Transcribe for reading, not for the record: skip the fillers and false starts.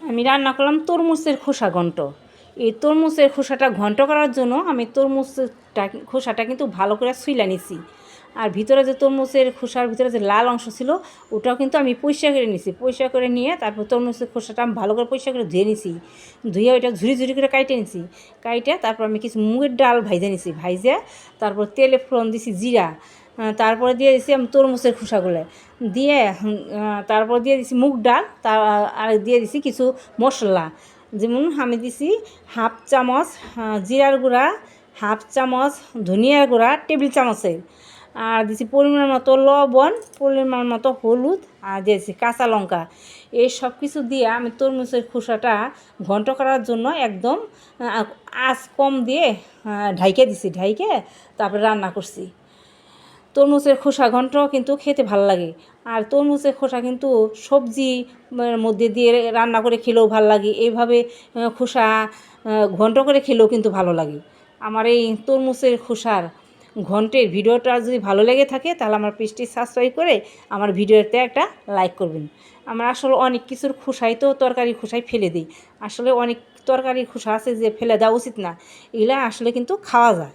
আমি রান্না করলাম তরমুজের খোসা ঘন্ট। এই তরমুজের খোসাটা ঘন্ট করার জন্য আমি তরমুজটা খোসাটা কিন্তু ভালো করে ছুইলা নিছি। আর ভিতরে যে তরমুজের খোসার ভিতরে যে লাল অংশ ছিল ওটাও কিন্তু আমি পরিষ্কার করে নিছি। পরিষ্কার করে নিয়ে তারপর তরমুজের খোসাটা আমি ভালো করে পরিষ্কার করে ধুয়ে নিছি। ধুয়ে ওইটা ঝুরি ঝুরি করে কাইটে নিছি। কাইটে তারপর আমি কিছু মুগের ডাল ভাইজে নিছি। ভাইজে তারপর তেলে ফোড়ন দিছি জিরা, তারপরে দিয়ে দিছি আমি তরমুজের খোসাগুলো দিয়ে, তারপর দিয়ে দিছি মুগ ডাল, আর দিয়ে দিছি কিছু মশলা। যেমন আমি দিছি হাফ চামচ জিরার গুঁড়া, হাফ চামচ ধনিয়ার গুঁড়া টেবিল চামচের, আর দিছি পরিমাণ মতো লবণ, পরিমাণ মতো হলুদ, আর দিয়েছি কাঁচা লঙ্কা। এই সব কিছু দিয়ে আমি তরমুজের খোসাটা ঘন্ট করার জন্য একদম আঁচ কম দিয়ে ঢাইকে দিছি। ঢাইকে তারপরে রান্না করছি। তরমুজের খোসা ঘন্ট কিন্তু খেতে ভালো লাগে। আর তরমুজের খোসা কিন্তু সবজি মধ্যে দিয়ে রান্না করে খেলেও ভালো লাগে। এইভাবে খোসা ঘন্ট করে খেলেও কিন্তু ভালো লাগে। আমার এই তরমুজের খোসার ঘন্টের ভিডিওটা যদি ভালো লেগে থাকে তাহলে আমার পেজটি সাবস্ক্রাইব করে আমার ভিডিওতে একটা লাইক করবেন। আমরা আসলে অনেক কিছুর খোসাই তো তরকারি খোসাই ফেলে দিই। আসলে অনেক তরকারি খোসা আছে যে ফেলে দেওয়া উচিত না, এগুলো আসলে কিন্তু খাওয়া যায়।